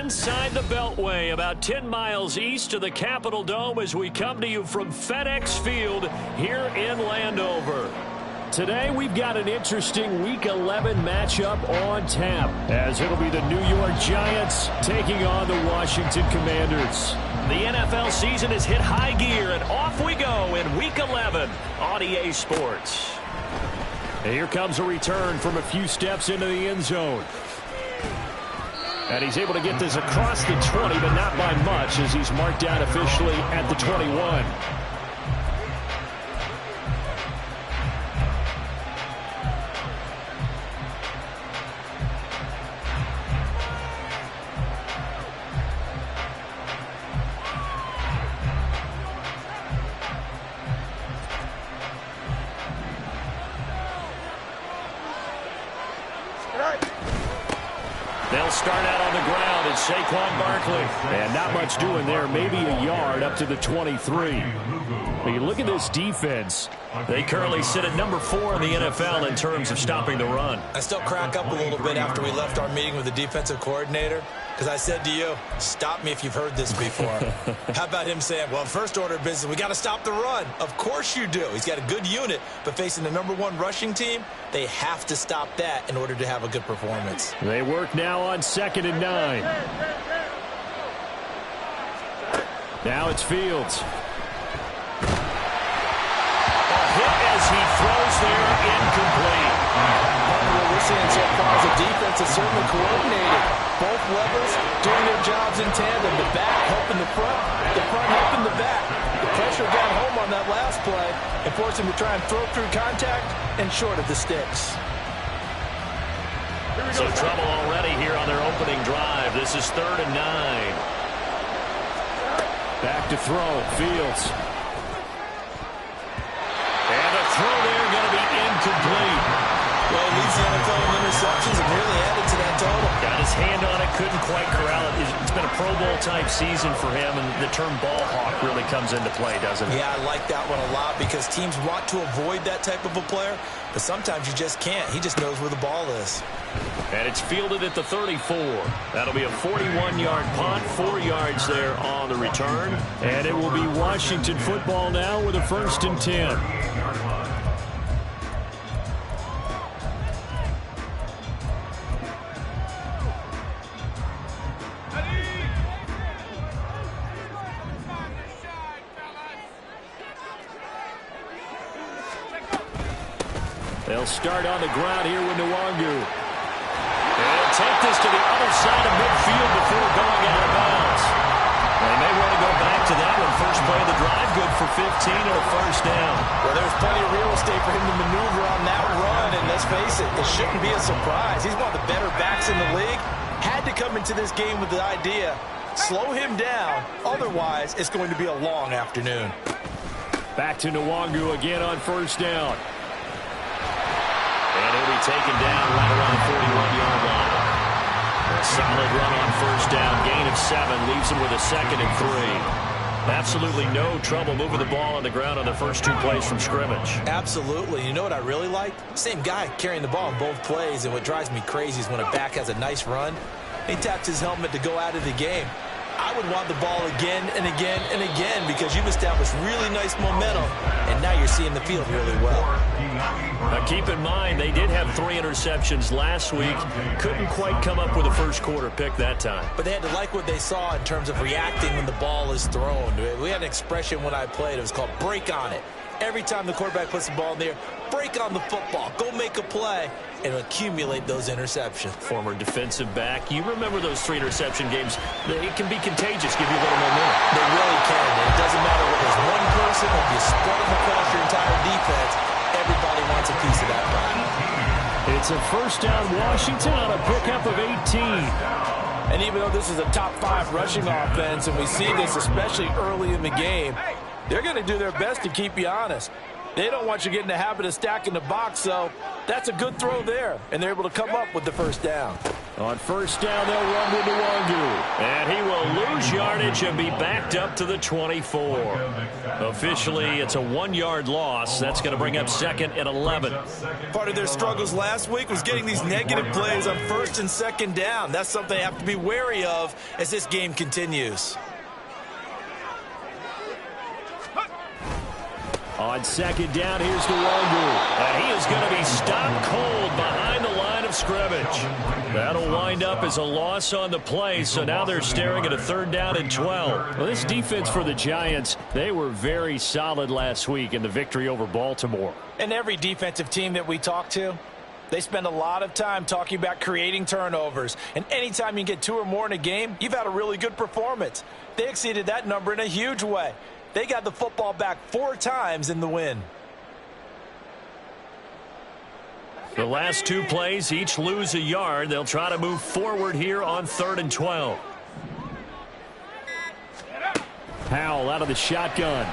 inside the Beltway, about 10 miles east of the Capitol Dome as we come to you from FedEx Field here in Landover. Today we've got an interesting Week 11 matchup on tap, as it'll be the New York Giants taking on the Washington Commanders. The NFL season has hit high gear, and off we go in Week 11 on EA Sports. And here comes a return from a few steps into the end zone. And he's able to get this across the 20, but not by much, as he's marked down officially at the 21. They'll start out on the ground. It's Saquon Barkley. And not much doing there. Maybe a yard up to the 23. But you look at this defense. They currently sit at number 4 in the NFL in terms of stopping the run. I still crack up a little bit after we left our meeting with the defensive coordinator, because I said to you, stop me if you've heard this before. How about him saying, well, first order of business, we got to stop the run. Of course you do. He's got a good unit, but facing the #1 rushing team, they have to stop that in order to have a good performance. They work now on 2nd and 9. Now it's Fields. As he throws there, incomplete. What we're seeing so far is the defense is certainly coordinated. Both levers doing their jobs in tandem. The back helping the front helping the back. The pressure got home on that last play and forced him to try and throw through contact and short of the sticks. So trouble already here on their opening drive. This is 3rd and 9. Back to throw, Fields. Throw there going to be incomplete. Well, he leads the NFL in interceptions and really added to that total. Got his hand on it, couldn't quite corral it. It's been a Pro Bowl type season for him, and the term ball hawk really comes into play, doesn't it? Yeah, I like that one a lot because teams want to avoid that type of a player, but sometimes you just can't. He just knows where the ball is. And it's fielded at the 34. That'll be a 41-yard punt, 4 yards there on the return. And it will be Washington football now with a 1st and 10. They'll start on the ground here with Nwangu. They'll take this to the other side of midfield before going out of bounds. They may want to go back to that one. First play of the drive, good for 15 and a 1st down. Well, there's plenty of real estate for him to maneuver on that run, and let's face it, it shouldn't be a surprise. He's one of the better backs in the league. Had to come into this game with the idea, slow him down, otherwise it's going to be a long afternoon. Back to Nwangu again on 1st down. And he'll be taken down right around the 41-yard line. A solid run on 1st down. Gain of 7 leaves him with a 2nd and 3. Absolutely no trouble moving the ball on the ground on the first 2 plays from scrimmage. Absolutely. You know what I really like? Same guy carrying the ball in both plays, and what drives me crazy is when a back has a nice run, he taps his helmet to go out of the game. I would want the ball again and again and again because you've established really nice momentum, and now you're seeing the field really well. Now keep in mind, they did have 3 interceptions last week. Couldn't quite come up with a first quarter pick that time. But they had to like what they saw in terms of reacting when the ball is thrown. We had an expression when I played. It was called break on it. Every time the quarterback puts the ball in there, break on the football. Go make a play and accumulate those interceptions. Former defensive back. You remember those 3 interception games. It can be contagious, give you a little momentum. They really can. And it doesn't matter whether it's one person or if you spread them across your entire defense. Everybody wants a piece of that pie. It's a 1st down Washington on a pickup of 18. And even though this is a top 5 rushing offense, and we see this especially early in the game, they're going to do their best to keep you honest. They don't want you getting the habit of stacking the box, so that's a good throw there, and they're able to come up with the 1st down. On first down, they'll run with Nwangu. And he will lose yardage and be backed up to the 24. Officially, it's a 1-yard loss. That's going to bring up 2nd and 11. Part of their struggles last week was getting these negative plays on 1st and 2nd down. That's something they have to be wary of as this game continues. On 2nd down, here's Nwangu. And he is going to be stopped cold behind the line of scrimmage. That'll wind up as a loss on the play, so now they're staring at a 3rd down and 12. Well, this defense for the Giants, they were very solid last week in the victory over Baltimore. And every defensive team that we talk to, they spend a lot of time talking about creating turnovers. And anytime you get 2 or more in a game, you've had a really good performance. They exceeded that number in a huge way. They got the football back 4 times in the win. The last 2 plays, each lose a yard. They'll try to move forward here on 3rd and 12. Powell out of the shotgun.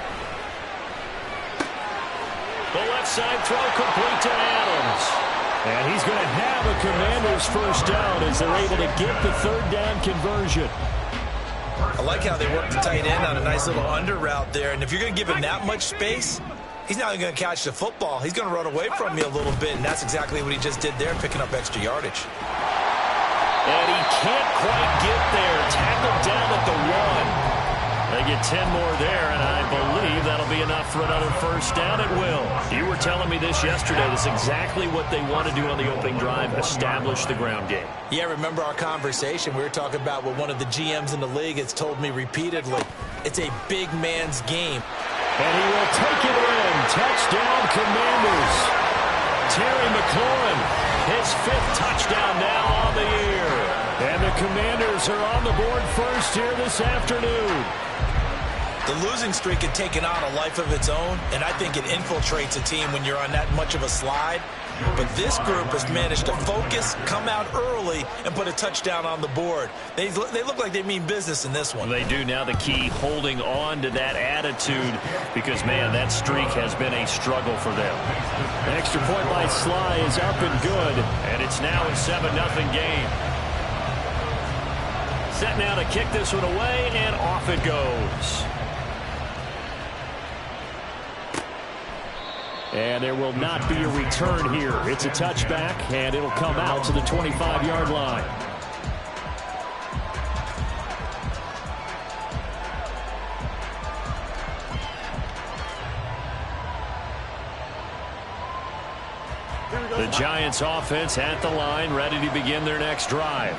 The left side throw complete to Adams. And he's going to have a Commanders first down as they're able to get the 3rd down conversion. I like how they work the tight end on a nice little under route there. And if you're going to give him that much space, he's not going to catch the football. He's going to run away from you a little bit, and that's exactly what he just did there, picking up extra yardage. And he can't quite get there. Tackled down at the 1. They get 10 more there, and I believe that'll be enough for another first down. It will. You were telling me this yesterday. This is exactly what they want to do on the opening drive, establish the ground game. Yeah, remember our conversation? We were talking about what one of the GMs in the league has told me repeatedly. It's a big man's game. And he will take it in. Touchdown, Commanders. Terry McLaurin, his 5th touchdown now on the year. And the Commanders are on the board first here this afternoon. The losing streak had taken on a life of its own, and I think it infiltrates a team when you're on that much of a slide. But this group has managed to focus, come out early, and put a touchdown on the board. They look like they mean business in this one. They do. Now the key, holding on to that attitude, because, man, that streak has been a struggle for them. The extra point by Sly is up and good, and it's now a 7-0 game. Set now to kick this one away, and off it goes. And there will not be a return here. It's a touchback, and it'll come out to the 25-yard line. The Giants offense at the line, ready to begin their next drive.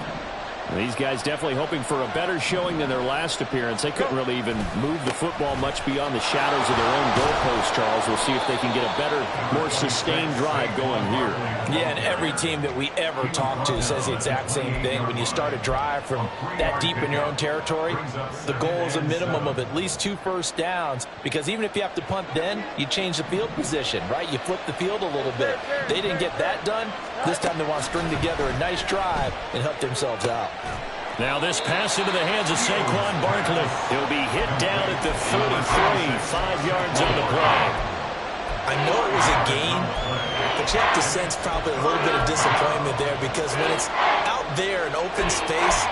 These guys definitely hoping for a better showing than their last appearance. They couldn't really even move the football much beyond the shadows of their own goalpost, Charles. We'll see if they can get a better, more sustained drive going here. Yeah, and every team that we ever talk to says the exact same thing. When you start a drive from that deep in your own territory, the goal is a minimum of at least 2 first downs, because even if you have to punt then, you change the field position, right? You flip the field a little bit. They didn't get that done. This time they want to string together a nice drive and help themselves out. Now this pass into the hands of Saquon Barkley. He'll be hit down at the 33, 5 yards on the play. I know it was a gain, but you have to sense probably a little bit of disappointment there, because when it's out there in open space,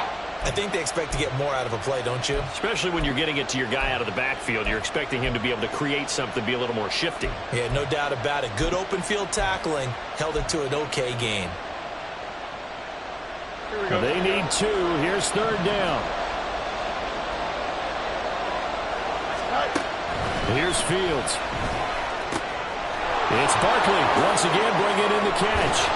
I think they expect to get more out of a play, don't you? Especially when you're getting it to your guy out of the backfield. You're expecting him to be able to create something, be a little more shifty. Yeah, no doubt about it. Good open field tackling, held it to an okay gain. They need 2. Here's 3rd down. Here's Fields. It's Barkley once again bringing in the catch.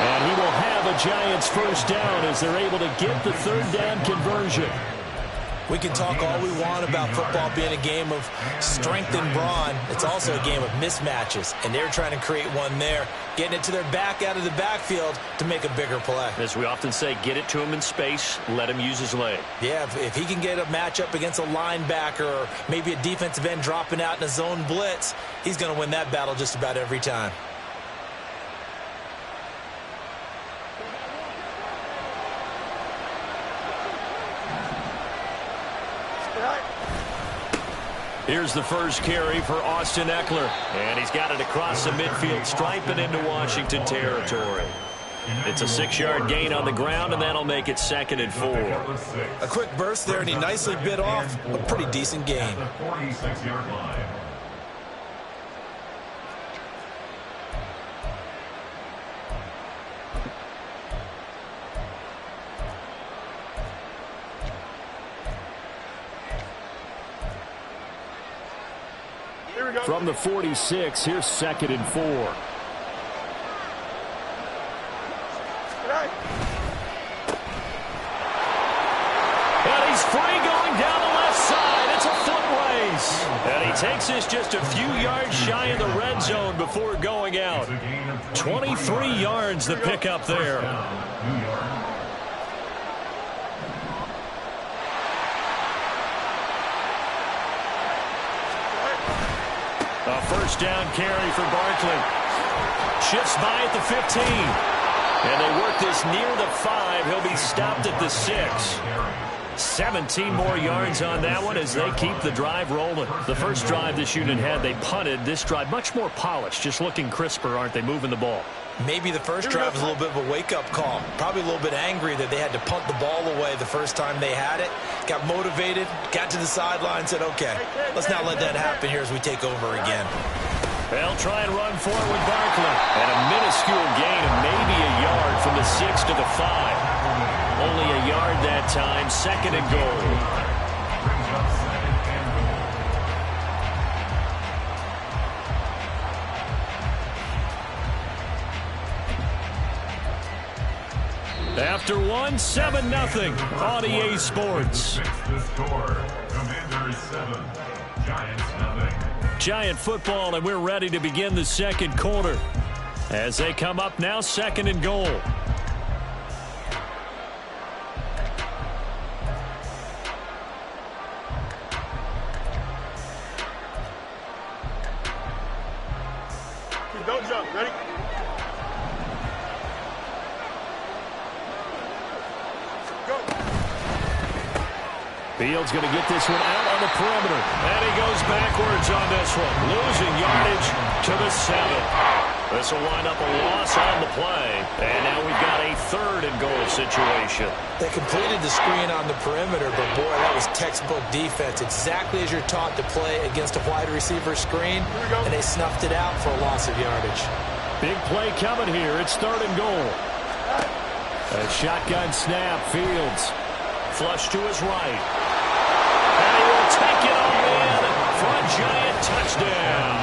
And he will have a Giants first down as they're able to get the 3rd down conversion. We can talk all we want about football being a game of strength and brawn. It's also a game of mismatches, and they're trying to create one there, getting it to their back out of the backfield to make a bigger play. As we often say, get it to him in space, let him use his leg. Yeah, if he can get a matchup against a linebacker or maybe a defensive end dropping out in a zone blitz, he's going to win that battle just about every time. Here's the first carry for Austin Eckler. And he's got it across the midfield stripe and into Washington territory. It's a 6-yard gain on the ground, and that'll make it 2nd and 4. A quick burst there, and he nicely bit off a pretty decent gain. From the 46, here's 2nd and 4. And he's free going down the left side. It's a foot race. And he takes this just a few yards shy of the red zone before going out. 23 yards the pickup there. A first down carry for Barkley. Shifts by at the 15. And they work this near the 5. He'll be stopped at the 6. 17 more yards on that one as they keep the drive rolling. The first drive this unit had, they punted. This drive much more polished, just looking crisper, aren't they, moving the ball? Maybe the first drive was a little bit of a wake-up call. Probably a little bit angry that they had to punt the ball away the first time they had it. Got motivated, got to the sideline, said, okay, let's not let that happen here as we take over again. They'll try and run forward with Barkley. And a minuscule gain of maybe a yard from the 6 to the 5. Only a yard that time, 2nd and goal. After 1, 7-0 on EA Sports. Giant football, and we're ready to begin the second quarter. As they come up now, 2nd and goal. Don't jump. Ready? Fields going to get this one out on the perimeter. And he goes backwards on this one. Losing yardage to the 7. This will wind up a loss on the play. And now we've got a 3rd and goal situation. They completed the screen on the perimeter, but boy, that was textbook defense. Exactly as you're taught to play against a wide receiver screen. And they snuffed it out for a loss of yardage. Big play coming here. It's 3rd and goal. A shotgun snap. Fields. Flush to his right. And he will take it on in for a giant touchdown.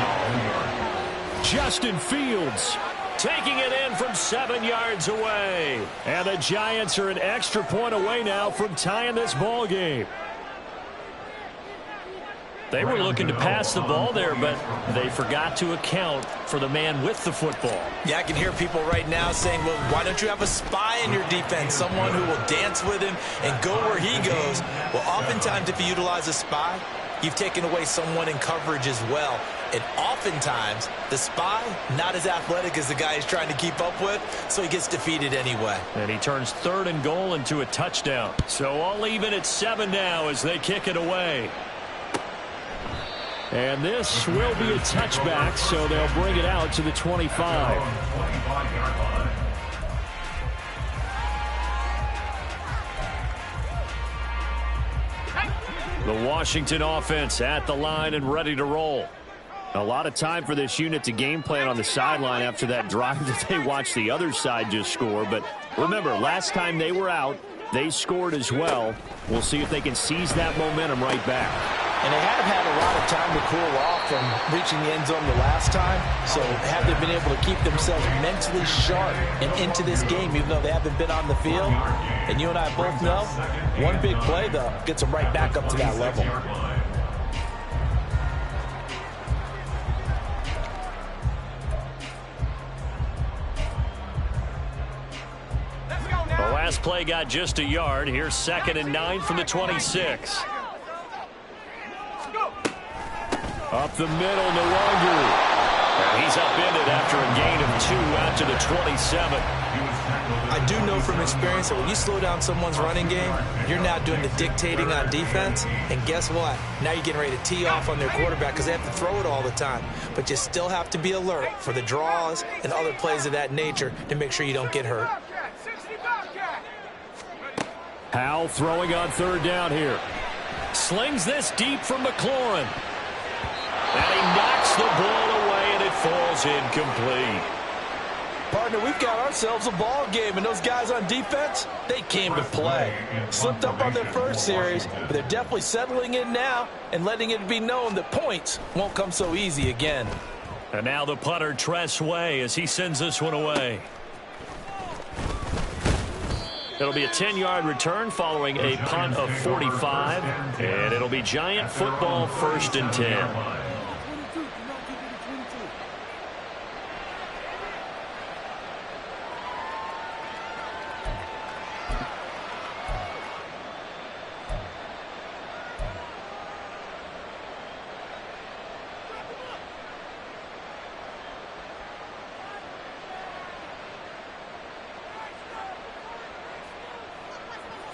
Justin Fields taking it in from 7 yards away. And the Giants are an extra point away now from tying this ball game. They were looking to pass the ball there, but they forgot to account for the man with the football. Yeah, I can hear people right now saying, well, why don't you have a spy in your defense, someone who will dance with him and go where he goes? Well, oftentimes if you utilize a spy, you've taken away someone in coverage as well. And oftentimes, the spy, not as athletic as the guy he's trying to keep up with, so he gets defeated anyway. And he turns 3rd and goal into a touchdown. So all even at 7 now as they kick it away. And this will be a touchback, so they'll bring it out to the 25. The Washington offense at the line and ready to roll. A lot of time for this unit to game plan on the sideline after that drive that they watched the other side just score. But remember, last time they were out, they scored as well. We'll see if they can seize that momentum right back. And they have had a lot of time to cool off from reaching the end zone the last time. So have they been able to keep themselves mentally sharp and into this game, even though they haven't been on the field? And you and I both know, one big play, though, gets them right back up to that level. The last play got just a yard. Here's 2nd and 9 from the 26. Up the middle, Nwangu. And he He's upended after a gain of 2 out to the 27. I do know from experience that when you slow down someone's running game, you're now doing the dictating on defense. And guess what? Now you're getting ready to tee off on their quarterback because they have to throw it all the time. But you still have to be alert for the draws and other plays of that nature to make sure you don't get hurt. Howell throwing on 3rd down here. Slings this deep from McLaurin. And he knocks the ball away, and it falls incomplete. Partner, we've got ourselves a ball game, and those guys on defense, they came to play. Slipped up on their first series, but they're definitely settling in now and letting it be known that points won't come so easy again. And now the punter, Tress Way, as he sends this one away. It'll be a 10-yard return following a punt of 45, and it'll be Giant football 1st and 10.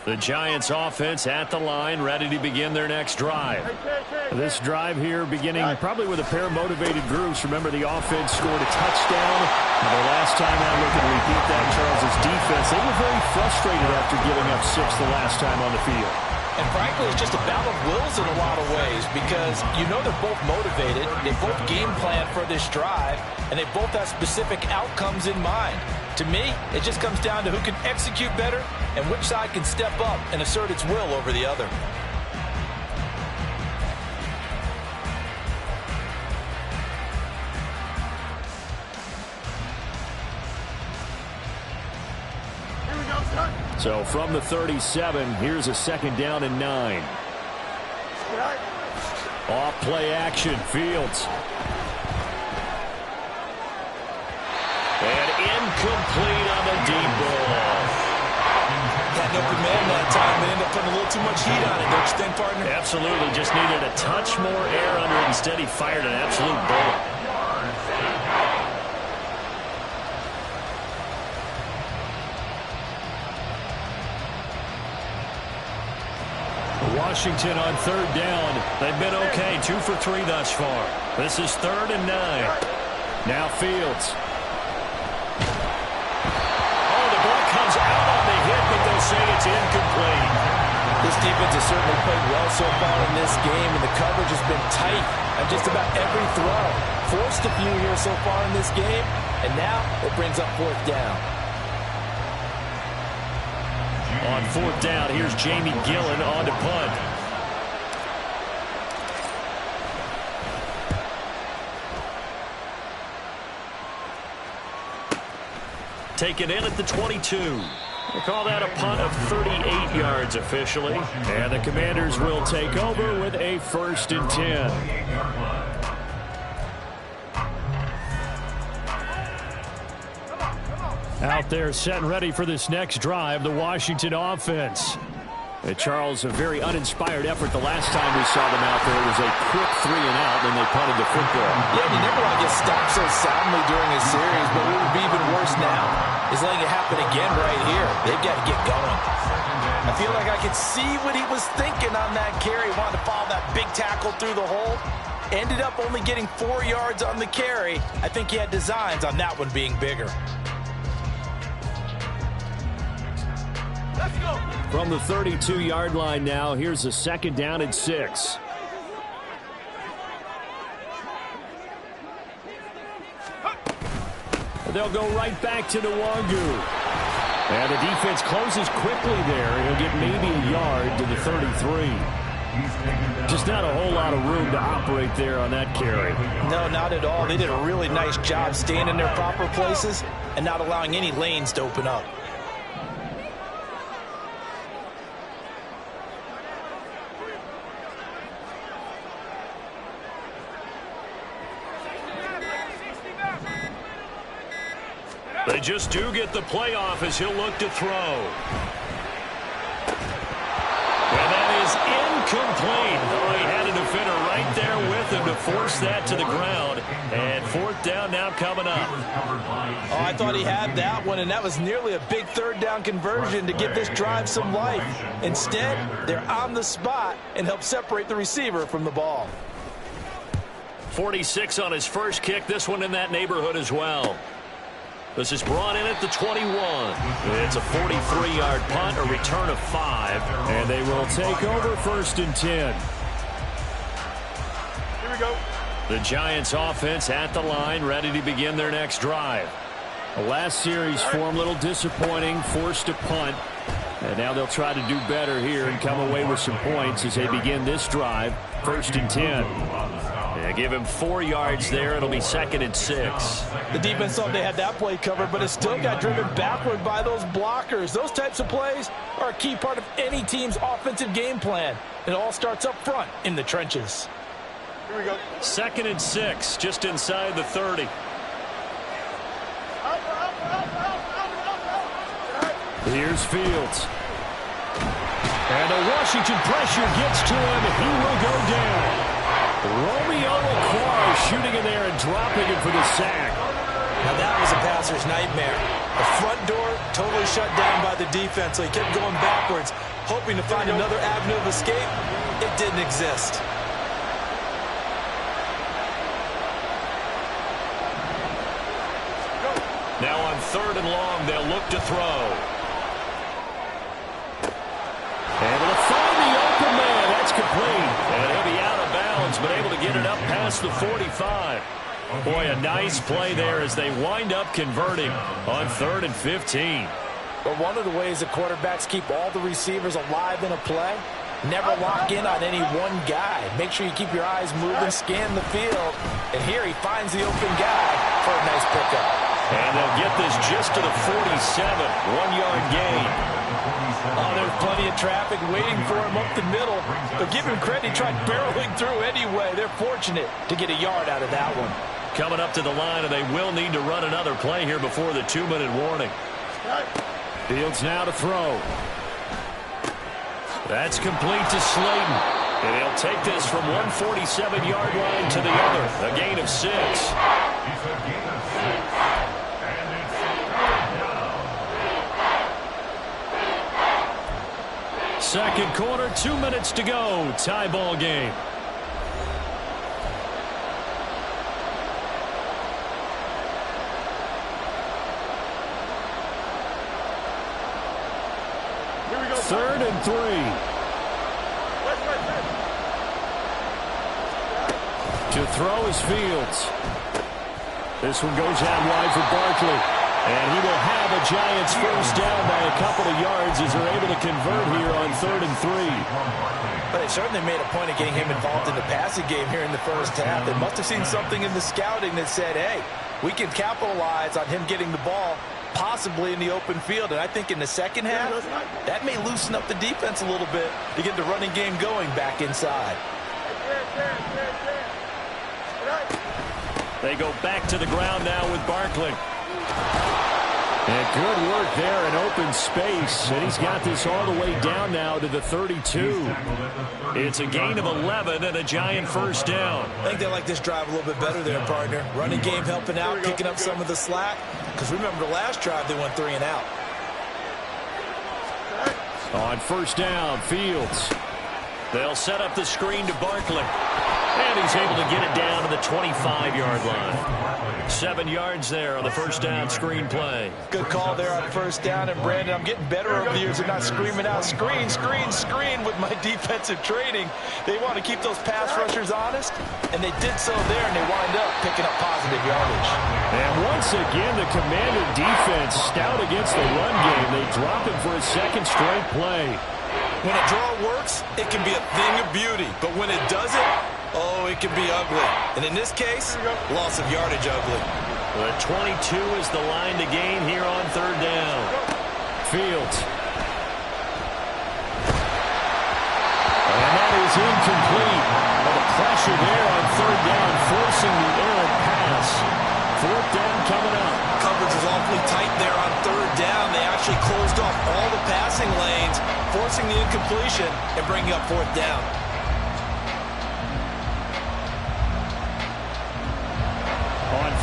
The Giants offense at the line, ready to begin their next drive. This drive here beginning probably with a pair of motivated groups. Remember, the offense scored a touchdown. And the last time out looking to repeat that, Charles' defense, they were very frustrated after giving up 6 the last time on the field. And frankly, it's just a battle of wills in a lot of ways because you know they're both motivated, they both game plan for this drive, and they both have specific outcomes in mind. To me, it just comes down to who can execute better and which side can step up and assert its will over the other. So from the 37, here's a 2nd down and 9. Off play action, Fields. And incomplete on the deep ball. Had no command that time. They ended up putting a little too much heat on it, don't you think, partner? Absolutely. Just needed a touch more air under it. Instead, he fired an absolute bullet. Washington on 3rd down. They've been okay. 2 for 3 thus far. This is 3rd and 9. Now Fields. Oh, the ball comes out on the hit, but they'll say it's incomplete. This defense has certainly played well so far in this game, and the coverage has been tight on just about every throw. Forced a few here so far in this game, and now it brings up 4th down. On 4th down, here's Jamie Gillen on to punt. Taken in at the 22. They call that a punt of 38 yards officially. And the Commanders will take over with a 1st and 10. Out there set and ready for this next drive, the Washington offense. Charles, a very uninspired effort the last time we saw them out there. It was a quick 3 and out, and they punted the football. Yeah, you never want to get stopped so soundly during a series, but what would be even worse now is letting it happen again right here. They've got to get going. I feel like I could see what he was thinking on that carry. Wanted to follow that big tackle through the hole. Ended up only getting 4 yards on the carry. I think he had designs on that one being bigger. Let's go. From the 32-yard line now, here's a 2nd down and 6. They'll go right back to Nwangu. And the defense closes quickly there. He'll get maybe a yard to the 33. Just not a whole lot of room to operate there on that carry. No, not at all. They did a really nice job staying in their proper places and not allowing any lanes to open up. They just do get the playoff as he'll look to throw. And that is incomplete. Oh, he had a defender right there with him to force that to the ground. And fourth down now coming up. Oh, I thought he had that one, and that was nearly a big third down conversion to give this drive some life. Instead, they're on the spot and help separate the receiver from the ball. 46 on his first kick. This one in that neighborhood as well. This is brought in at the 21. It's a 43-yard punt, a return of 5. And they will take over 1st and 10. Here we go. The Giants offense at the line, ready to begin their next drive. The last series for them, a little disappointing, forced to punt. And now they'll try to do better here and come away with some points as they begin this drive. 1st and 10. They give him 4 yards there. It'll be 2nd and 6. The defense thought they had that play covered, but it still got driven backward by those blockers. Those types of plays are a key part of any team's offensive game plan. It all starts up front in the trenches. Here we go. 2nd and 6, just inside the 30. Here's Fields. And a Washington pressure gets to him. He will go down. Romeo Okwara shooting in there and dropping him for the sack. Now that was a passer's nightmare. The front door totally shut down by the defense, so he kept going backwards, hoping to find another avenue of escape. It didn't exist. Now on 3rd and long, they'll look to throw. Able to find the open man. That's complete. And he'll be out of bounds, but able to get it up past the 45. Boy, a nice play there as they wind up converting on 3rd and 15. But one of the ways the quarterbacks keep all the receivers alive in a play, never lock in on any one guy. Make sure you keep your eyes moving, scan the field. And here he finds the open guy for a nice pickup. And they'll get this just to the 47. 1-yard gain. Oh, there's plenty of traffic waiting for him up the middle. But give him credit, he tried barreling through anyway. They're fortunate to get a yard out of that one. Coming up to the line, and they will need to run another play here before the 2-minute warning. Fields now to throw. That's complete to Slayton. And he'll take this from 147-yard line to the other. A gain of 6. Second quarter, 2 minutes to go. Tie ball game. Here we go. 3rd and 3. To throw is Fields. This one goes out wide for Barkley. And he will have a Giants first down by a couple of yards as they're able to convert here on 3rd and 3. But they certainly made a point of getting him involved in the passing game here in the first half. They must have seen something in the scouting that said, hey, we can capitalize on him getting the ball possibly in the open field. And I think in the second half, that may loosen up the defense a little bit to get the running game going back inside. They go back to the ground now with Barkley. And good work there in open space. And he's got this all the way down now to the 32. It's a gain of 11 and a Giant first down. I think they like this drive a little bit better there, partner. Running game helping out, picking up some of the slack. Because remember the last drive, they went 3 and out. On first down, Fields. They'll set up the screen to Barkley. And he's able to get it down to the 25-yard line. 7 yards there on the first down screen play. Good call there on first down. And, Brandon, I'm getting better over the years at not screaming out, screen, screen, screen with my defensive training. They want to keep those pass rushers honest, and they did so there, and they wind up picking up positive yardage. And once again, the Commander defense stout against the run game. They drop him for a second straight play. When a draw works, it can be a thing of beauty. But when it doesn't, oh, it can be ugly. And in this case, loss of yardage ugly. The 22 is the line to gain here on third down. Fields. And that is incomplete. Well, the pressure there on third down, forcing the errant pass. Fourth down coming up. Coverage is awfully tight there on third down. They actually closed off all the passing lanes, forcing the incompletion and bringing up fourth down.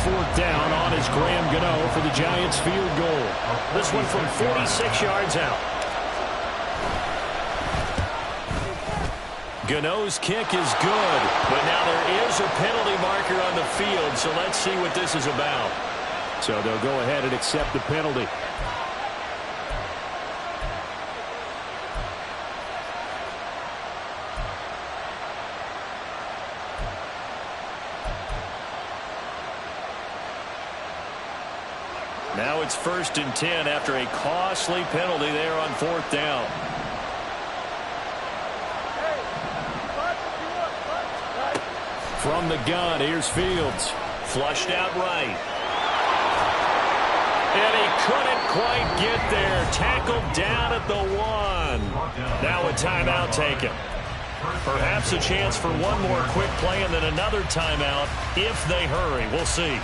4th down on his Graham Gano for the Giants field goal. This one from 46 yards out. Gano's kick is good, but now there is a penalty marker on the field, so let's see what this is about. So they'll go ahead and accept the penalty. Now it's 1st and 10 after a costly penalty there on 4th down. From the gun, here's Fields. Flushed out right. And he couldn't quite get there. Tackled down at the 1. Now a timeout taken. Perhaps a chance for one more quick play and then another timeout if they hurry. We'll see.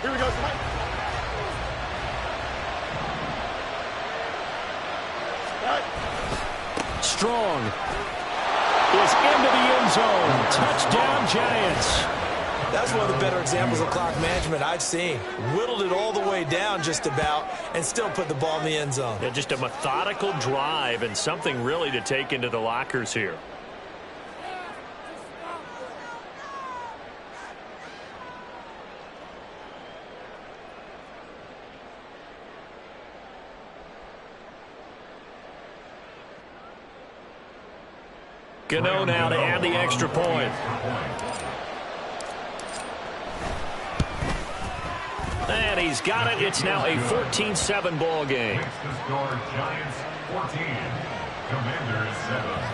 Here we go, Mike. Strong is into the end zone. Touchdown, Giants. That's one of the better examples of clock management I've seen. Whittled it all the way down just about and still put the ball in the end zone. Yeah, just a methodical drive and something really to take into the lockers here. Gano now to add the extra point. And he's got it. It's now a 14-7 ball game. Giants 14, Commanders 7.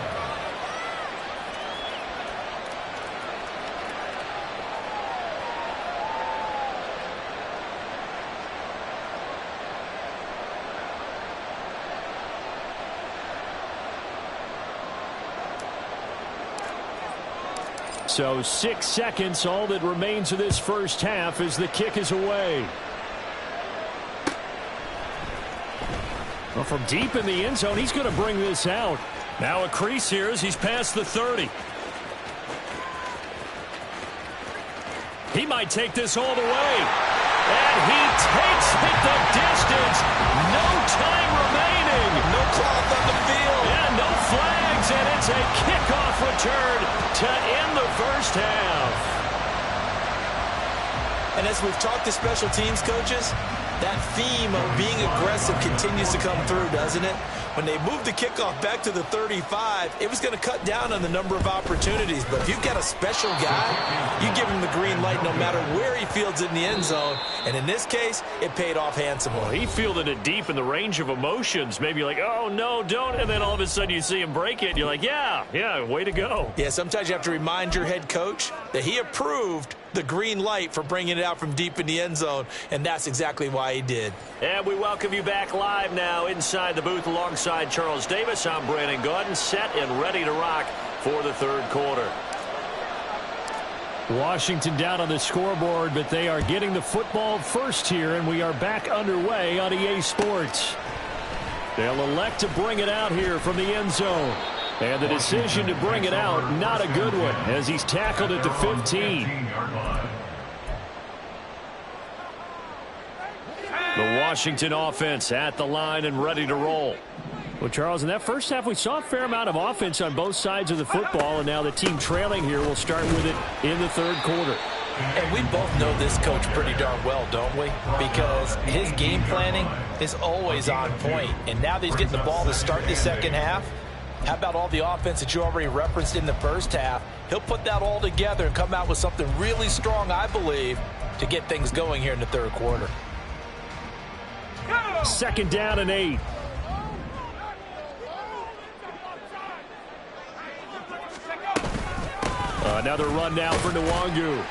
So 6 seconds, all that remains of this first half as the kick is away. Well, from deep in the end zone, he's going to bring this out. Now a crease here as he's past the 30. He might take this all the way. And he takes it the distance. No time remaining. No clock on the field. Yeah, no flags, and it's a kickoff return to end the first half. And as we've talked to special teams coaches, that theme of being aggressive continues to come through, doesn't it? When they moved the kickoff back to the 35, it was going to cut down on the number of opportunities. But if you've got a special guy, you give him the green light no matter where he fields it in the end zone. And in this case, it paid off handsomely. Well, he fielded it deep in the range of emotions. Maybe like, oh, no, don't. And then all of a sudden you see him break it. And you're like, yeah, way to go. Yeah, sometimes you have to remind your head coach that he approved the green light for bringing it out from deep in the end zone, and that's exactly why he did. And we welcome you back live now inside the booth alongside Charles Davis. I'm Brandon Gaudin, set and ready to rock for the third quarter. Washington down on the scoreboard, but they are getting the football first here, and we are back underway on EA Sports. They'll elect to bring it out here from the end zone. And the decision to bring it out, not a good one, as he's tackled at the 15. The Washington offense at the line and ready to roll. Well, Charles, in that first half, we saw a fair amount of offense on both sides of the football, and now the team trailing here will start with it in the third quarter. And we both know this coach pretty darn well, don't we? Because his game planning is always on point. And now that he's getting the ball to start the second half, how about all the offense that you already referenced in the first half? He'll put that all together and come out with something really strong, I believe, to get things going here in the third quarter. Second down and 8. Another run now for Nwangu.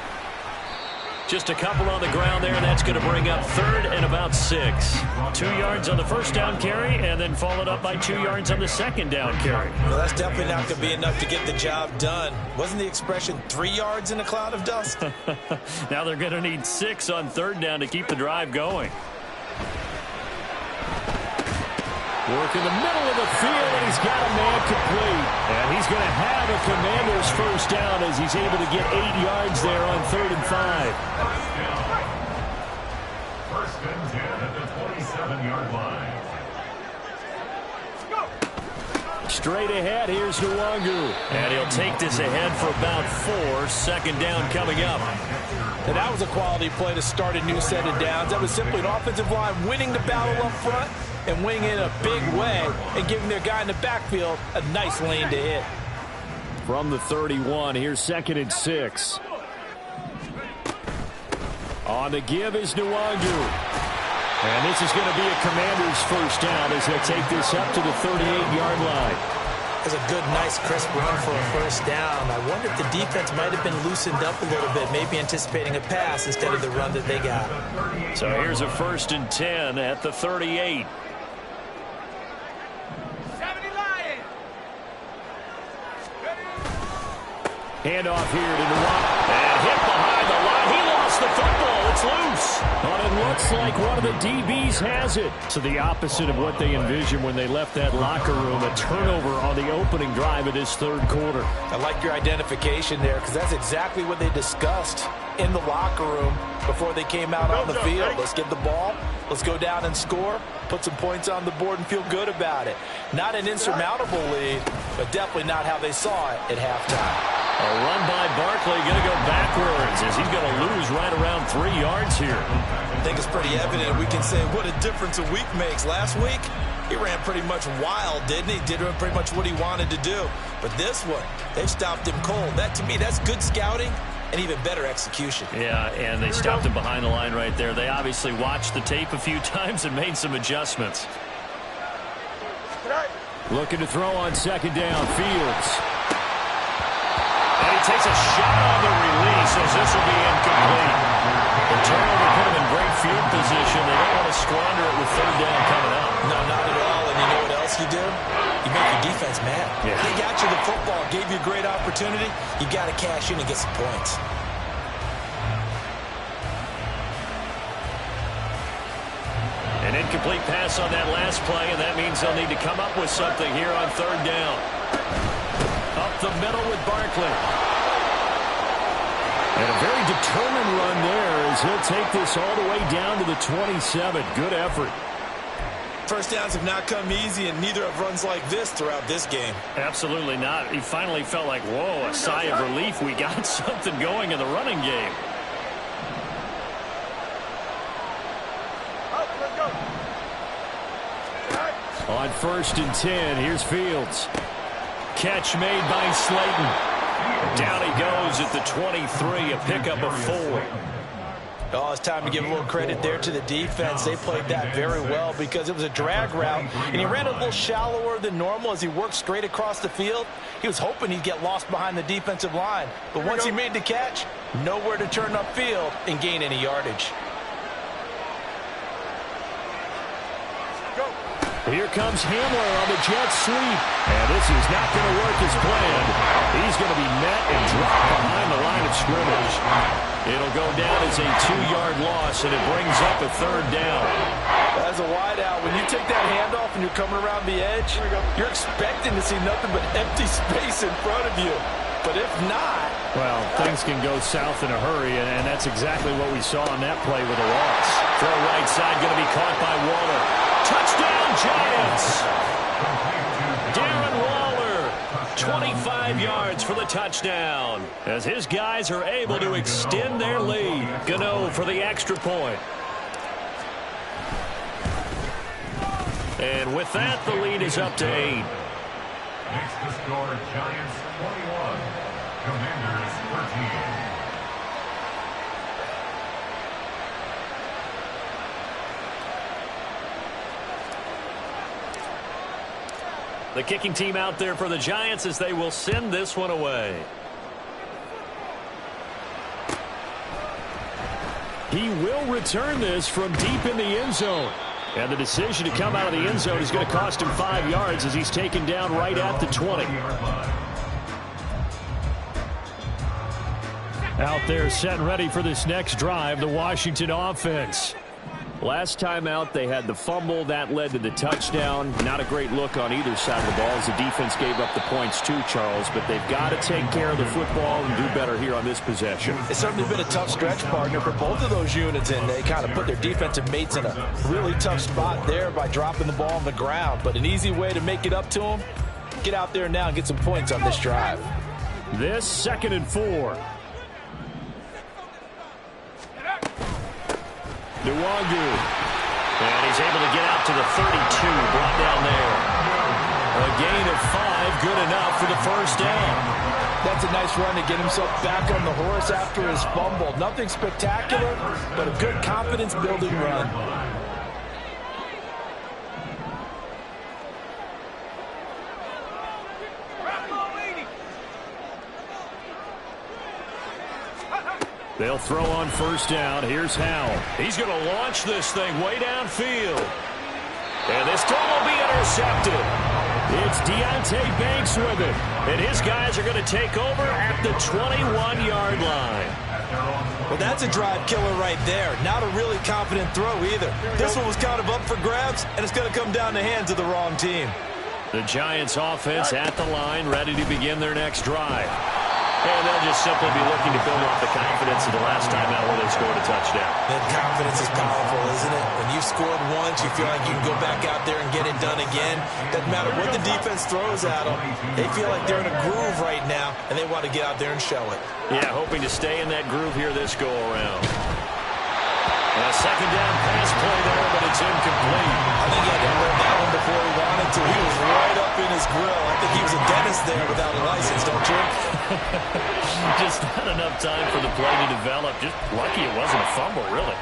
Just a couple on the ground there, and that's going to bring up third and about 6. 2 yards on the first down carry, and then followed up by 2 yards on the second down carry. Well, that's definitely not going to be enough to get the job done. Wasn't the expression 3 yards in a cloud of dust? Now they're going to need 6 on third down to keep the drive going. Working the middle of the field, and he's got a man complete. And he's going to have a Commander's first down as he's able to get 8 yards there on 3rd and 5. First and 10 at the 27-yard line. Straight ahead, here's Nwangu. And he'll take this ahead for about 4. Second down coming up. And that was a quality play to start a new set of downs. That was simply an offensive line winning the battle up front and winning in a big way and giving their guy in the backfield a nice lane to hit. From the 31, here's 2nd and 6. On the give is Nwangu. And this is going to be a Commander's first down as they'll take this up to the 38-yard line. That's a good, nice, crisp run for a first down. I wonder if the defense might have been loosened up a little bit, maybe anticipating a pass instead of the run that they got. So here's a 1st and 10 at the 38. Handoff here to Nwangu. And hit behind the line. He lost the football. It's loose. But it looks like one of the DBs has it. So the opposite of what they envisioned when they left that locker room. A turnover on the opening drive of this 3rd quarter. I like your identification there because that's exactly what they discussed in the locker room before they came out on the field. Let's get the ball. Let's go down and score. Put some points on the board and feel good about it. Not an insurmountable lead, but definitely not how they saw it at halftime. A run by Barkley, going to go backwards as he's going to lose right around 3 yards here. I think it's pretty evident. We can say what a difference a week makes. Last week, he ran pretty much wild, didn't he? Did pretty much what he wanted to do. But this one, they've stopped him cold. That, to me, that's good scouting and even better execution. Yeah, and they stopped him behind the line right there. They obviously watched the tape a few times and made some adjustments. Looking to throw on 2nd down, Fields. And he takes a shot on the release as this will be incomplete. The turnover put him in great field position. They don't want to squander it with 3rd down coming up. No, not at all. And you know what else you do? You make your defense mad. Yeah. They got you the football, gave you a great opportunity. You got to cash in and get some points. An incomplete pass on that last play, and that means they'll need to come up with something here on 3rd down. Up the middle with Barkley. And a very determined run there as he'll take this all the way down to the 27. Good effort. First downs have not come easy, and neither have runs like this throughout this game. Absolutely not. He finally felt like, whoa, a sigh of relief. We got something going in the running game. On 1st and 10, here's Fields. Catch made by Slayton. Down he goes at the 23, a pickup of 4. Oh, it's time to give a little credit there to the defense. They played that very well because it was a drag route, and he ran a little shallower than normal as he worked straight across the field. He was hoping he'd get lost behind the defensive line, but once he made the catch, nowhere to turn upfield and gain any yardage. Here comes Hamler on the jet sweep. And this is not going to work as planned. He's going to be met and dropped behind the line of scrimmage. It'll go down as a 2-yard loss, and it brings up a 3rd down. As a wideout, when you take that handoff and you're coming around the edge, you're expecting to see nothing but empty space in front of you. But if not... Well, things can go south in a hurry, and that's exactly what we saw on that play with a loss. Throw right side, going to be caught by Waller. Touchdown, Giants! Darren Waller, 25 yards for the touchdown, as his guys are able to extend their lead. Gano for the extra point. And with that, the lead is up to 8. Next to score, Giants 21, Commanders 14. The kicking team out there for the Giants as they will send this one away. He will return this from deep in the end zone. And the decision to come out of the end zone is going to cost him 5 yards as he's taken down right at the 20. Out there set and ready for this next drive, the Washington offense. Last time out, they had the fumble. That led to the touchdown. Not a great look on either side of the ball as the defense gave up the points too, Charles. But they've got to take care of the football and do better here on this possession. It's certainly been a tough stretch, partner, for both of those units, and they kind of put their defensive mates in a really tough spot there by dropping the ball on the ground. But an easy way to make it up to them, get out there now and get some points on this drive. This 2nd and 4. Nwangu. And he's able to get out to the 32, brought down there. A gain of 5, good enough for the first down. That's a nice run to get himself back on the horse after his fumble. Nothing spectacular, but a good confidence-building run. They'll throw on first down. Here's Howell. He's going to launch this thing way downfield. And this throw will be intercepted. It's Deonte Banks with it. And his guys are going to take over at the 21-yard line. Well, that's a drive killer right there. Not a really confident throw either. This one was kind of up for grabs, and it's going to come down the hands of the wrong team. The Giants offense at the line, ready to begin their next drive. And they'll just simply be looking to build off the confidence of the last time out where they scored a touchdown. That confidence is powerful, isn't it? When you've scored once, you feel like you can go back out there and get it done again. Doesn't matter what the defense throws at them. They feel like they're in a groove right now, and they want to get out there and show it. Yeah, hoping to stay in that groove here this go-around. And a second down pass play there, but it's incomplete. I think he had to learn that one before he wanted to. He was right up in his grill. I think he was a dentist there without a license, don't you? Just not enough time for the play to develop. Just lucky it wasn't a fumble, really.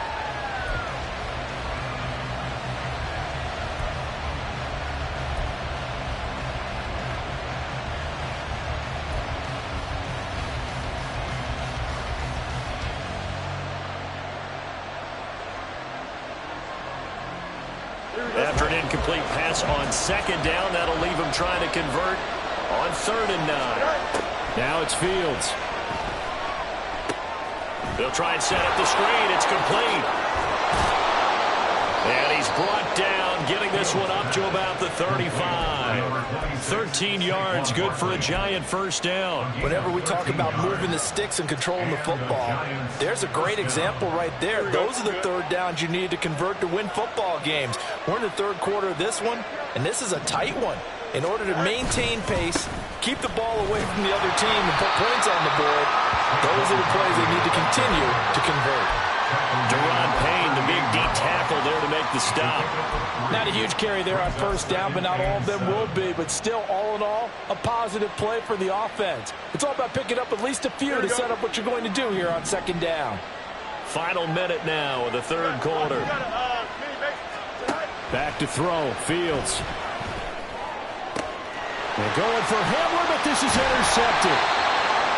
After an incomplete pass on second down, that'll leave him trying to convert on 3rd and 9. Now it's Fields. They'll try and set up the screen. It's complete. And he's brought down, getting this one up to about the 35. 13 yards, good for a Giant first down. Whenever we talk about moving the sticks and controlling the football, there's a great example right there. Those are the 3rd downs you need to convert to win football games. We're in the 3rd quarter of this one, and this is a tight one. In order to maintain pace, keep the ball away from the other team and put points on the board, those are the plays they need to continue to convert. Deron Payne, the big D tackle there to make the stop. Not a huge carry there on first down, but not all of them will be. But still, all in all, a positive play for the offense. It's all about picking up at least a few to set up what you're going to do here on 2nd down. Final minute now of the 3rd quarter. Back to throw, Fields. They're going for Hamler, but this is intercepted.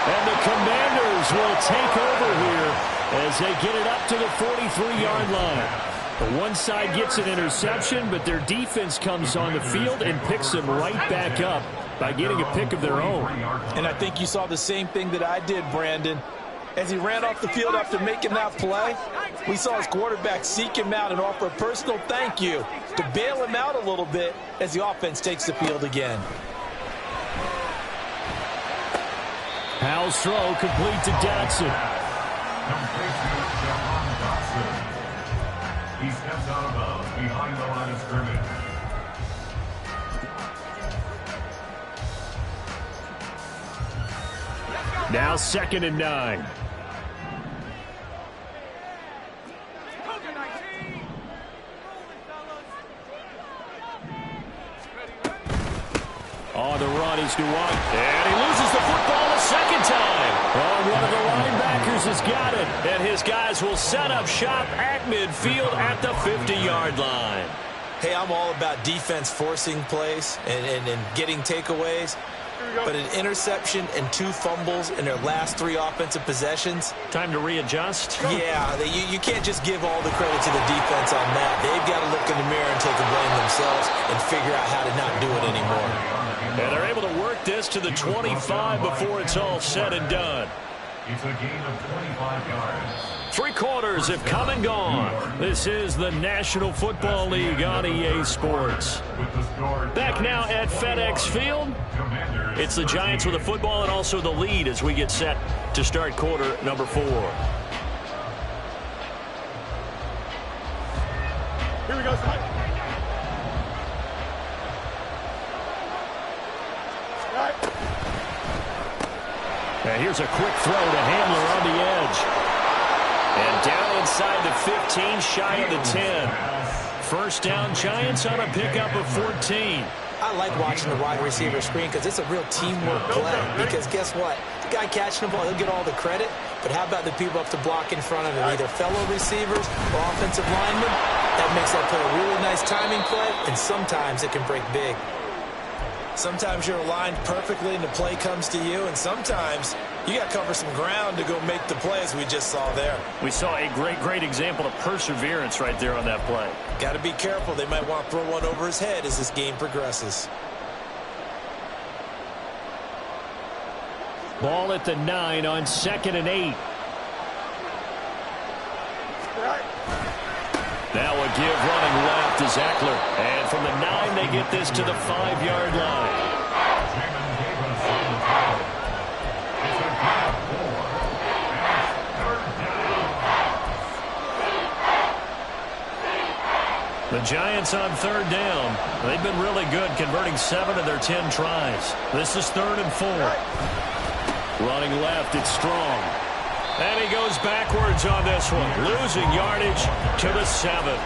And the Commanders will take over here as they get it up to the 43-yard line. The one side gets an interception, but their defense comes on the field and picks them right back up by getting a pick of their own. And I think you saw the same thing that I did, Brandon. As he ran off the field after making that play, we saw his quarterback seek him out and offer a personal thank you to bail him out a little bit as the offense takes the field again. Howell's throw complete to Dotson. Complete to Jahan Dotson. He steps out of bounds behind the line of scrimmage. Now 2nd and 9. On the run is Nwangu. And he loses the football the second time. Oh, one of the linebackers has got it. And his guys will set up shop at midfield at the 50-yard line. Hey, I'm all about defense forcing plays and getting takeaways. But an interception and 2 fumbles in their last 3 offensive possessions. Time to readjust. Yeah, you can't just give all the credit to the defense on that. They've got to look in the mirror and take a blame themselves and figure out how to not do it anymore. And they're able to work this to the 25 before it's all said and done. It's a gain of 25 yards. Three quarters have come and gone. This is the National Football League on EA Sports. Back now at FedEx Field. It's the Giants with the football and also the lead as we get set to start quarter number 4. Here we go, son. And here's a quick throw to Handler on the edge. And down inside the 15, shy of the 10. First down, Giants on a pickup of 14. I like watching the wide receiver screen because it's a real teamwork play. Because guess what? The guy catching the ball, he'll get all the credit. But how about the people up to block in front of him, either fellow receivers or offensive linemen? That makes that play a really nice timing play, and sometimes it can break big. Sometimes you're aligned perfectly and the play comes to you, and sometimes you got to cover some ground to go make the play, as we just saw there. We saw a great example of perseverance right there on that play. Got to be careful. They might want to throw one over his head as this game progresses. Ball at the 9 on 2nd and 8. Now a give running left to Eckler. And from the 9, they get this to the 5-yard line. The Giants on 3rd down. They've been really good, converting 7 of their 10 tries. This is 3rd and 4. Running left, it's Strong. And he goes backwards on this one, losing yardage to the 7.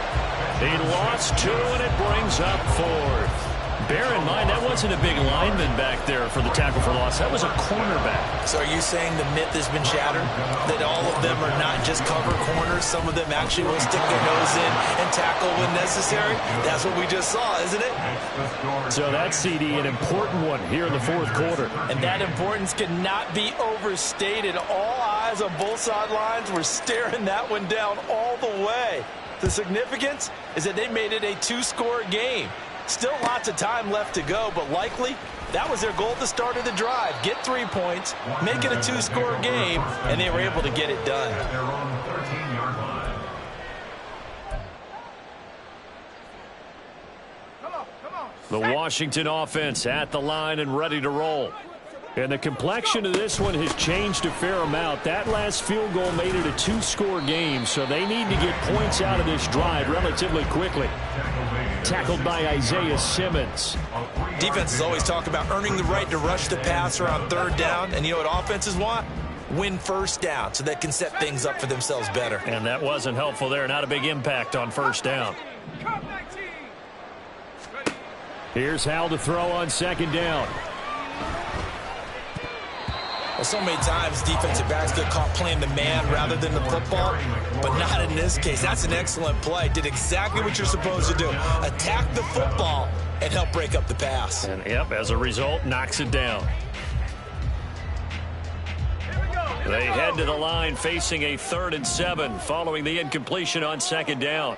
He lost 2, and it brings up 4th. Bear in mind, that wasn't a big lineman back there for the tackle for loss. That was a cornerback. So are you saying the myth has been shattered? That all of them are not just cover corners? Some of them actually will stick their nose in and tackle when necessary? That's what we just saw, isn't it? So that's, CD, an important one here in the 4th quarter. And that importance cannot be overstated. All eyes on both sidelines were staring that one down all the way. The significance is that they made it a 2-score game. Still lots of time left to go, but likely that was their goal at the start of the drive. Get 3 points, make it a 2-score game, and they were able to get it done. The Washington offense at the line and ready to roll. And the complexion of this one has changed a fair amount. That last field goal made it a 2-score game, so they need to get points out of this drive relatively quickly. Tackled by Isaiah Simmons. Defenses always talk about earning the right to rush the passer on 3rd down, and you know what offenses want? Win 1st down so they can set things up for themselves better. And that wasn't helpful there. Not a big impact on 1st down. Here's Hal to throw on 2nd down. Well, so many times defensive backs get caught playing the man rather than the football, but not in this case. That's an excellent play. Did exactly what you're supposed to do. Attack the football and help break up the pass. And, yep, as a result, knocks it down. They head to the line facing a 3rd and 7 following the incompletion on 2nd down.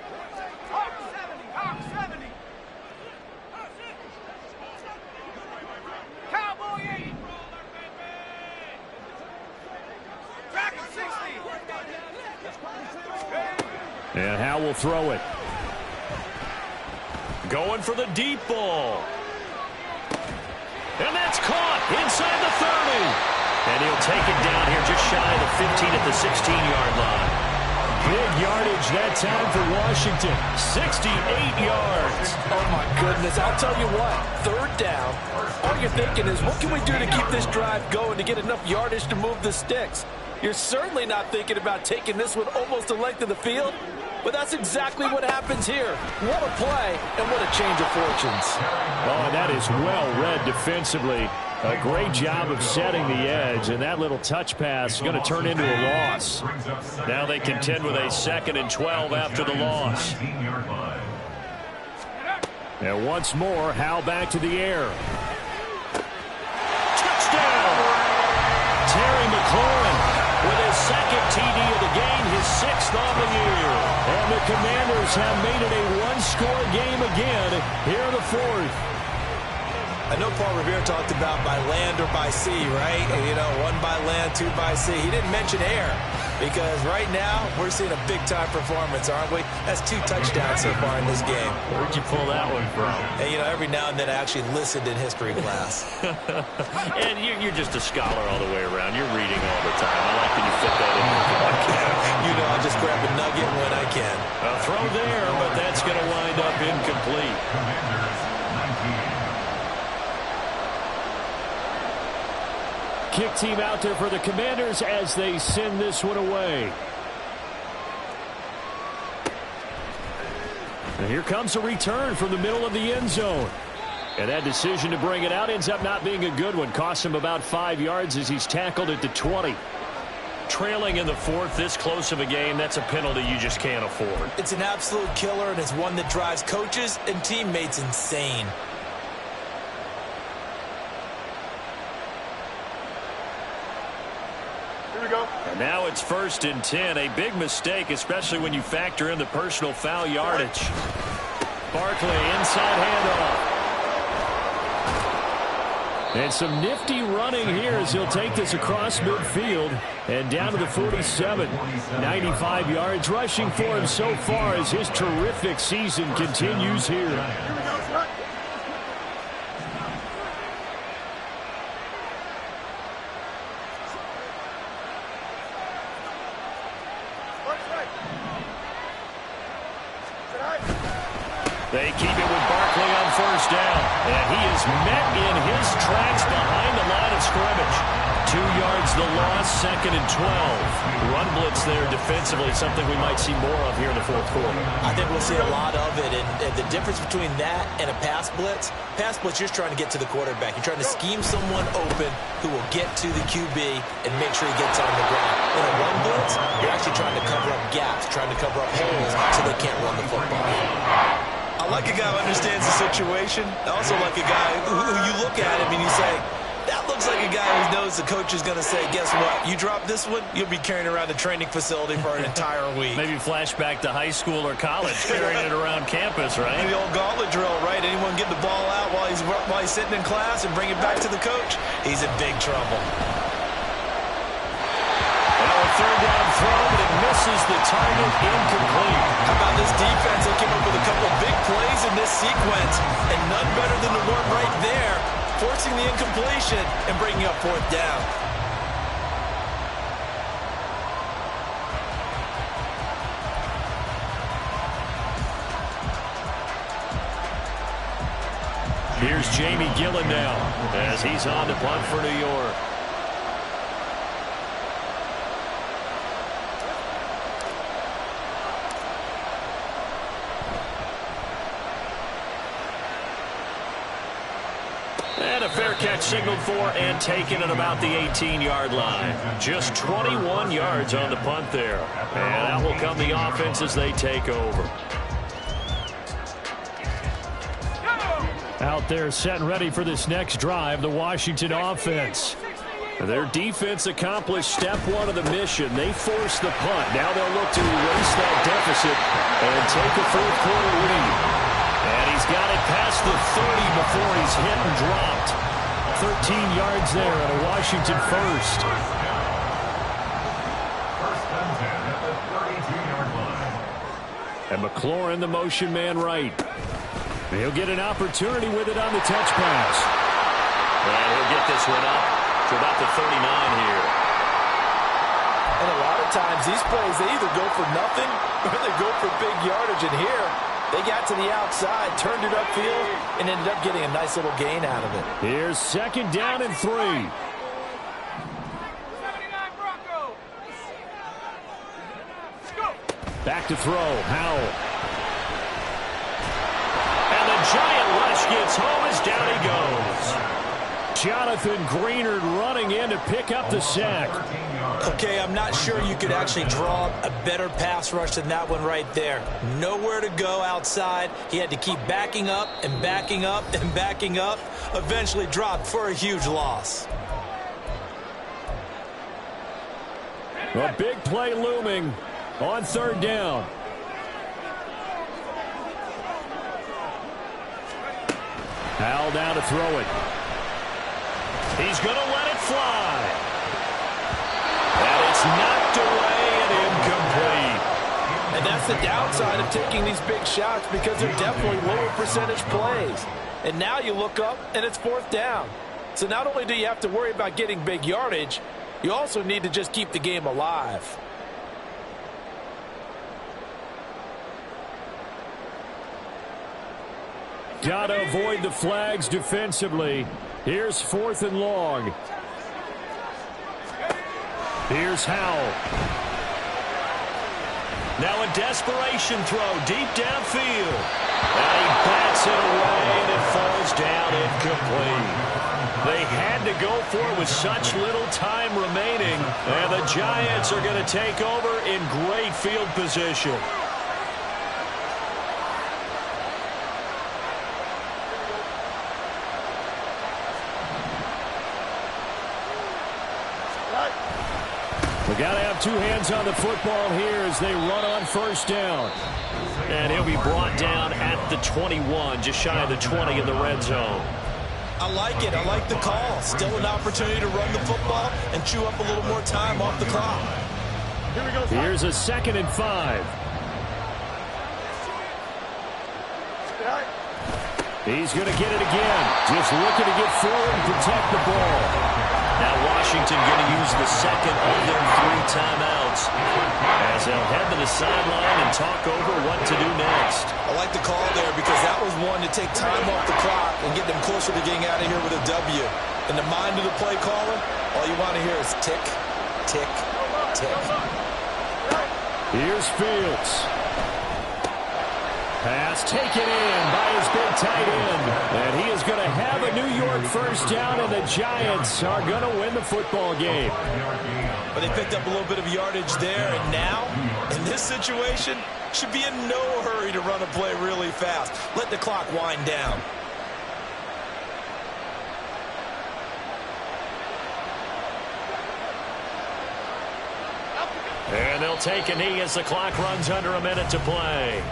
And Hal will throw it. Going for the deep ball. And that's caught inside the 30. And he'll take it down here just shy of the 15 at the 16-yard line. Big yardage that time for Washington. 68 yards. Oh, my goodness. I'll tell you what. 3rd down. All you're thinking is, what can we do to keep this drive going to get enough yardage to move the sticks? You're certainly not thinking about taking this one almost the length of the field. But that's exactly what happens here. What a play and what a change of fortunes. Oh, that is well read defensively. A great job of setting the edge, and that little touch pass is going to turn into a loss. Now they contend with a 2nd and 12 after the loss. And once more, Hal back to the air. Touchdown! Terry McLaurin with his 2nd TD of the game, his 6th on the year. And the Commanders have made it a 1-score game again here in the 4th. I know Paul Revere talked about by land or by sea, right? And, you know, 1 by land, 2 by sea. He didn't mention air. Because right now, we're seeing a big-time performance, aren't we? That's 2 touchdowns so far in this game. Where'd you pull that one from? And, you know, every now and then I actually listened in history class. And you're just a scholar all the way around. You're reading all the time. I like that you fit that in your podcast. You know, I just grab a nugget when I can. A throw there, but that's going to wind up incomplete. Commanders, 19. Kick team out there for the Commanders as they send this one away. And here comes a return from the middle of the end zone. And that decision to bring it out ends up not being a good one. Costs him about 5 yards as he's tackled at the 20. Trailing in the 4th, this close of a game, that's a penalty you just can't afford. It's an absolute killer, and it's one that drives coaches and teammates insane. And now it's 1st and 10. A big mistake, especially when you factor in the personal foul yardage. Barkley, inside handoff. And some nifty running here as he'll take this across midfield and down to the 47. 95 yards rushing for him so far as his terrific season continues here. They keep it with Barkley on 1st down. And he is met in his tracks behind the line of scrimmage. 2 yards the loss, 2nd and 12. Run blitz there defensively, something we might see more of here in the 4th quarter. I think we'll see a lot of it. And the difference between that and a pass blitz, you're just trying to get to the quarterback. You're trying to scheme someone open who will get to the QB and make sure he gets on the ground. In a run blitz, you're actually trying to cover up gaps, trying to cover up holes so they can't run the football. I like a guy who understands the situation. I also like a guy who you look at him and you say, that looks like a guy who knows the coach is going to say, guess what? You drop this one, you'll be carrying around the traiing facility for an entire week. Maybe flashback to high school or college, carrying it around campus, right? The old gauntlet drill, right? Anyone get the ball out while he's sitting in class and bring it back to the coach? He's in big trouble. Well, 3rd down throw, but it misses the target, incomplete. How about this defense? They came up with a couple of big plays in this sequence, and none better than the one right there, forcing the incompletion and bringing up 4th down. Here's Jamie Gillen now as he's on to punt for New York. And a fair catch signaled for and taken at about the 18-yard line. Just 21 yards on the punt there. And out will come the offense as they take over. Out there set and ready for this next drive, the Washington offense. Their defense accomplished step 1 of the mission. They forced the punt. Now they'll look to erase that deficit and take a 4th quarter lead. And he's got it past the 30 before he's hit and dropped. 13 yards there at a Washington first. First and 10 at the 32-yard line. And McLaurin, the motion man right. He'll get an opportunity with it on the touch pass. And he'll get this one up to about the 39 here. And a lot of times these plays, they either go for nothing or they go for big yardage. And here, they got to the outside, turned it upfield, and ended up getting a nice little gain out of it. Here's 2nd down and 3. Back to throw. Howell. And the giant rush gets home as down he goes. Jonathan Greenard running in to pick up the sack. Okay, I'm not sure you could actually draw a better pass rush than that one right there. Nowhere to go outside. He had to keep backing up and backing up and backing up. Eventually dropped for a huge loss. A big play looming on 3rd down. Howell down to throw it. He's going to let it fly. And it's knocked away the downside of taking these big shots because they're definitely lower percentage plays. And now you look up, and it's 4th down. So not only do you have to worry about getting big yardage, you also need to just keep the game alive. Got to avoid the flags defensively. Here's 4th and long. Here's Howell. Now a desperation throw deep downfield. And he bats it away, and it falls down incomplete. They had to go for it with such little time remaining. And the Giants are going to take over in great field position. We got to have 2 hands on the football here as they run on 1st down. And he'll be brought down at the 21, just shy of the 20 in the red zone. I like it. I like the call. Still an opportunity to run the football and chew up a little more time off the clock. Here we go. Here's a 2nd and 5. He's going to get it again. Just looking to get forward and protect the ball. Now Washington going to use the 2nd of their 3 timeouts as they'll head to the sideline and talk over what to do next. I like the call there because that was one to take time off the clock and get them closer to getting out of here with a W. In the mind of the play caller, all you want to hear is tick, tick, tick. Here's Fields. Pass taken in by his big tight end. And he is going to have a New York 1st down, and the Giants are going to win the football game. But they picked up a little bit of yardage there, and now, in this situation, should be in no hurry to run a play really fast. Let the clock wind down. And they'll take a knee as the clock runs under a minute to play.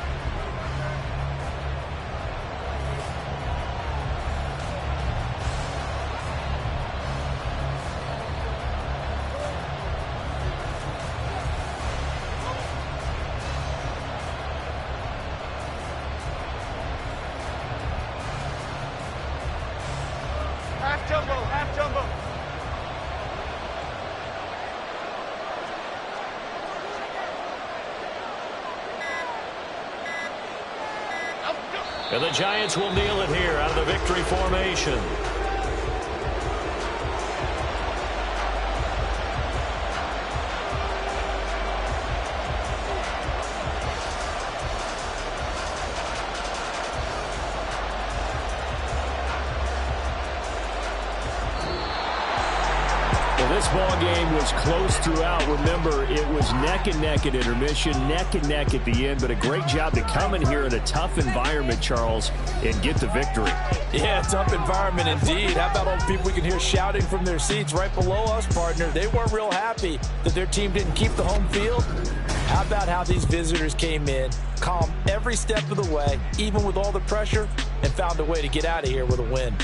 Half jumbo. And the Giants will kneel it here out of the victory formation. This ball game was close throughout. Remember, it was neck and neck at intermission, neck and neck at the end, but a great job to come in here in a tough environment, Charles, and get the victory. Yeah, tough environment indeed. How about all the people we can hear shouting from their seats right below us, partner? They weren't real happy that their team didn't keep the home field. How about how these visitors came in, calm every step of the way, even with all the pressure, and found a way to get out of here with a win.